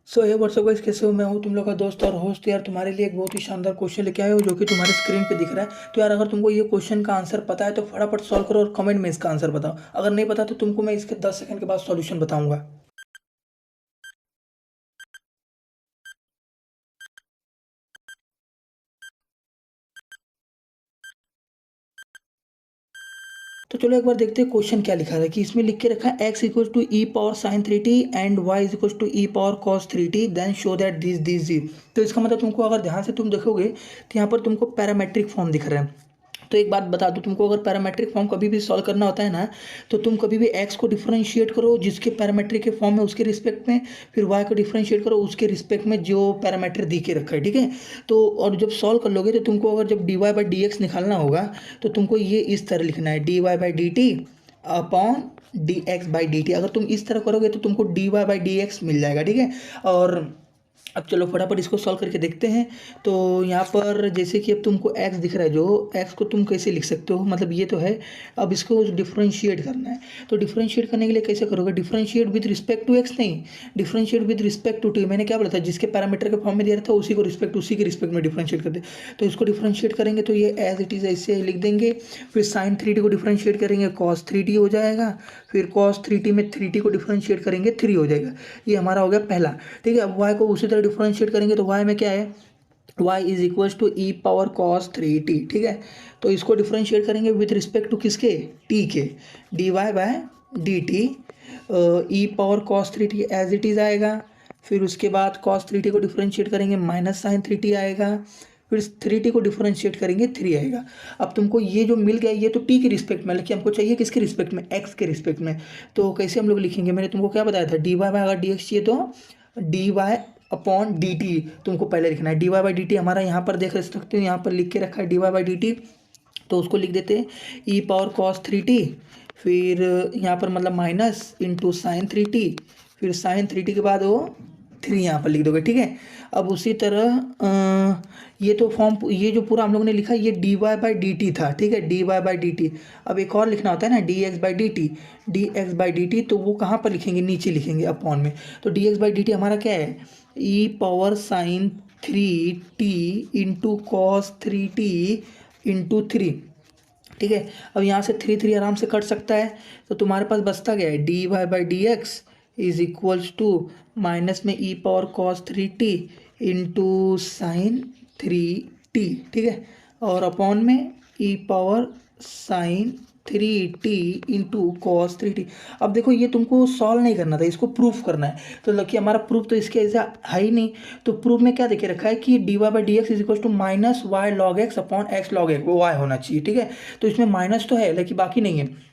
सो ये WhatsApp guys, कैसे हो? मैं हूँ तुम लोग का दोस्त और होस्ट। यार तुम्हारे लिए एक बहुत ही शानदार क्वेश्चन लेके आए हो जो कि तुम्हारे स्क्रीन पे दिख रहा है। तो यार अगर तुमको ये क्वेश्चन का आंसर पता है तो फटाफट सॉल्व करो और कमेंट में इसका आंसर बताओ। अगर नहीं पता तो तुमको मैं इसके 10 सेकंड के बाद सॉल्यूशन बताऊंगा। तो चलो एक बार देखते हैं क्वेश्चन क्या लिखा है। कि इसमें लिख के रखा है x equal to e power sine three t and y is equal to e power cos three t, then show that this. तो इसका मतलब तुमको अगर ध्यान से तुम देखोगे तो यहाँ पर तुमको पैरामेट्रिक फॉर्म दिख रहा है। तो एक बात बता दूं तुमको, अगर पैरामेट्रिक फॉर्म कभी भी सॉल्व करना होता है ना, तो तुम कभी भी एक्स को डिफरेंशिएट करो जिसके पैरामेट्रिक के फॉर्म में उसके रिस्पेक्ट में, फिर वाई को डिफरेंशिएट करो उसके रिस्पेक्ट में जो पैरामीटर दी के रखा है, ठीक है। तो और जब सॉल्व कर लोगे तो तुमको अगर जब D Y by D X निकालना होगा तो तुमको ये इस तरह लिखना है, D Y by D T upon D x by D T. अगर तुम इस तरह करोगे तो तुमको D Y by D X मिल जाएगा, ठीक है। और अब चलो फटाफट इसको सॉल्व करके देखते हैं। तो यहाँ पर जैसे कि अब तुमको x दिख रहा है, जो x को तुम कैसे लिख सकते हो, मतलब ये तो है। अब इसको डिफरेंशिएट करना है। तो डिफरेंशिएट करने के लिए कैसे करोगे? Differentiate with respect to x नहीं, differentiate with respect to t। मैंने क्या बोला था, जिसके पैरामीटर के फॉर्म में दिया था उसी को रिस्पेक्ट, उसी के रिस्पेक्ट में डिफरेंशिएट करते। तो इसको डिफरेंशिएट करेंगे तो ये एज इट इज़ ऐसे लिख देंगे। फिर साइन थ्री टी को डिफरेंशिएट करेंगे, कॉस थ्री टी हो जाएगा। फिर कॉस थ्री टी में थ्री टी को डिफरेंशिएट करेंगे, थ्री हो जाएगा। ये हमारा हो गया पहला, ठीक है। अब वाई को उसी तरह डिफरेंशिएट करेंगे तो वाई में क्या है, y is equals to e power cos three T, ठीक है। तो इसको डिफरेंशिएट करेंगे विथ रिस्पेक्ट टू किसके, t के, d y by d t e power cos three t as it is आएगा। फिर उसके बाद कॉस थ्री टी को डिफरेंशिएट करेंगे, माइनस साइन थ्री टी आएगा। फिर थ्री टी को डिफरेंशिएट करेंगे, थ्री आएगा। अब तुमको ये जो मिल गया ये तो टी के रिस्पेक्ट में, लेकिन हमको चाहिए किसके रिस्पेक्ट में, एक्स के रिस्पेक्ट में। तो कैसे हम लोग लिखेंगे, मैंने तुमको क्या बताया था, डी वाई बाय अगर डी एक्स चाहिए तो d y upon d t तुमको पहले लिखना है। D Y by D T हमारा यहाँ पर देख सकते हो, यहाँ पर लिख के रखा है D Y by D t. तो उसको लिख देते हैं e power cos three t, फिर यहाँ पर मतलब minus into sine three t, फिर साइन थ्री टी के बाद वो थ्री यहाँ पर लिख दोगे, ठीक है। अब उसी तरह ये तो फॉर्म, ये जो पूरा हम लोग ने लिखा ये d Y by D t था, ठीक है, D Y by D t. अब एक और लिखना होता है ना, d x by D t, d x by D t. तो वो कहाँ पर लिखेंगे, नीचे लिखेंगे अपॉन में। तो D x by D T हमारा क्या है, E power sine three T into cos three T into three, ठीक है। अब यहाँ से थ्री थ्री आराम से कट सकता है। तो तुम्हारे पास बचता गया है D Y by D x is equals to minus में E power cos three T into sine three T, ठीक है। और अपॉन में E power sine three T into cos three T. अब देखो ये तुमको सॉल्व नहीं करना था, इसको प्रूफ करना है। तो लकी हमारा प्रूफ तो इसके ऐसा है ही नहीं। तो प्रूफ में क्या देखे रखा है कि d Y by D x is equal to minus y log x upon x log x, वो वाई होना चाहिए, ठीक है। तो इसमें माइनस तो है लेकिन बाकी नहीं है।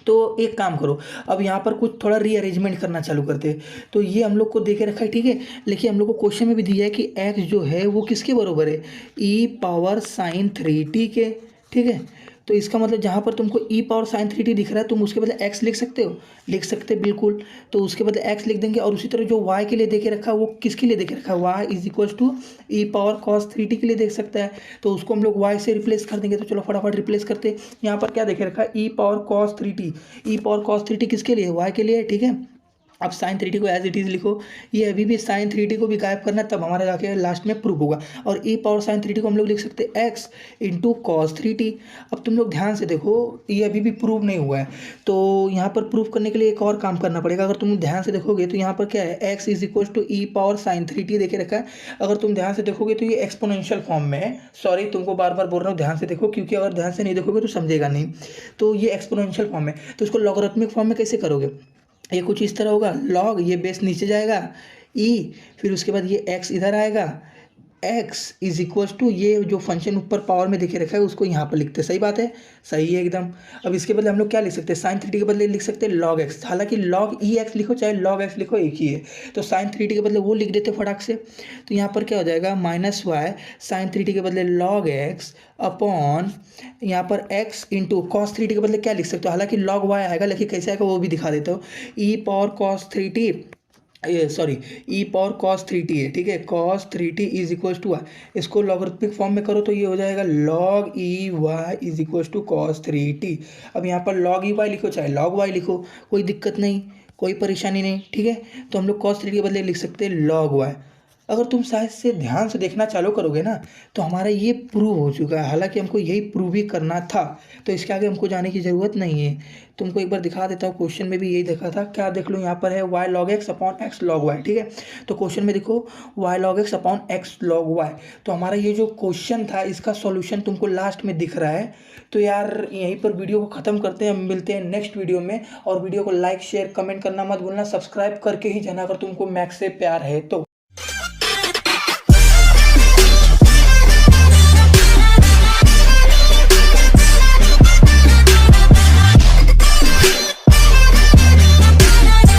तो एक काम करो, अब यहाँ पर कुछ थोड़ा रीअरेंजमेंट करना चालू करते हैं। तो ये हम लोग को दे के रखा है, ठीक है। लेकिन हम लोग को क्वेश्चन में भी दिया है कि x जो है वो किसके बराबर है, E power sine three t के, ठीक है। तो इसका मतलब जहाँ पर तुमको ई पावर साइन थ्री टी दिख रहा है तुम उसके बदले x लिख सकते हो, लिख सकते बिल्कुल। तो उसके बदले x लिख देंगे। और उसी तरह जो y के लिए देखे रखा है वो किसके लिए देखे रखा है, y is equal to e power cos three t के लिए देख सकता है। तो उसको हम लोग y से रिप्लेस कर देंगे। तो चलो फटाफट रिप्लेस करते। यहाँ पर क्या देखे रखा है, E power cos three T, e power cos three T किसके लिए, y के लिए, ठीक है। अब साइन थ्री टी को एज इट इज़ लिखो। ये अभी भी साइन थ्री टी को भी गायब करना है, तब हमारा जाके लास्ट में प्रूफ होगा। और ई पावर साइन थ्री टी को हम लोग लिख सकते हैं x into cos three T. अब तुम लोग ध्यान से देखो, ये अभी भी प्रूव नहीं हुआ है। तो यहाँ पर प्रूफ करने के लिए एक और काम करना पड़ेगा। अगर तुम ध्यान से देखोगे तो यहाँ पर क्या है, x is equal to e power sine three t देखे रखा है। अगर तुम ध्यान से देखोगे तो ये एक्सपोनेंशियल फॉर्म में है। सॉरी तुमको बार बार बोल रहा हूँ ध्यान से देखो, क्योंकि अगर ध्यान से नहीं देखोगे तो समझेगा नहीं। तो ये एक्सपोनेंशियल फॉर्म है। तो इसको लॉगरिथमिक फॉर्म में कैसे करोगे, ये कुछ इस तरह होगा, लॉग ये बेस नीचे जाएगा ई, फिर उसके बाद ये एक्स इधर आएगा, एक्स इज इक्वल्स टू ये जो फंक्शन ऊपर पावर में देखे रखा है उसको यहाँ पर लिखते हैं। सही बात है, सही है एकदम। अब इसके बदले हम लोग क्या लिख सकते हैं, साइन थ्री टी के बदले लिख सकते हैं लॉग एक्स। हालांकि लॉग ई एक्स लिखो चाहे लॉग एक्स लिखो एक ही है। तो साइन थ्री टी के बदले वो लिख देते फटाक से। तो यहाँ पर क्या हो जाएगा, minus y sine three t के बदले लॉग एक्स अपॉन यहाँ पर x into cos three t के बदले क्या लिख सकते हो, हालांकि लॉग वाई आएगा लेकिन कैसे आएगा वो भी दिखा देता हूँ। E power cos three t, ये sorry e power cos three t है, ठीक है। Cos three t is equals to y, इसको लॉगरिथमिक फॉर्म में करो तो ये हो जाएगा log e y is equals to cos three T. अब यहाँ पर लॉग ई वाई लिखो चाहे लॉग वाई लिखो कोई दिक्कत नहीं, कोई परेशानी नहीं, ठीक है। तो हम लोग cos 3 के बदले लिख सकते हैं log y। अगर तुम शायद से ध्यान से देखना चालू करोगे ना, तो हमारा ये प्रूव हो चुका है, हालाँकि हमको यही प्रूव ही करना था, तो इसके आगे हमको जाने की ज़रूरत नहीं है। तुमको एक बार दिखा देता हूँ, क्वेश्चन में भी यही देखा था, क्या देख लो यहाँ पर है y log x upon x log y, ठीक है। तो क्वेश्चन में देखो y log x upon x log y, तो हमारा ये जो क्वेश्चन था इसका सॉल्यूशन तुमको लास्ट में दिख रहा है। तो यार यहीं पर वीडियो को ख़त्म करते हैं, मिलते हैं नेक्स्ट वीडियो में। और वीडियो को लाइक शेयर कमेंट करना मत भूलना, सब्सक्राइब करके ही जाना अगर तुमको मैथ्स से प्यार है तो।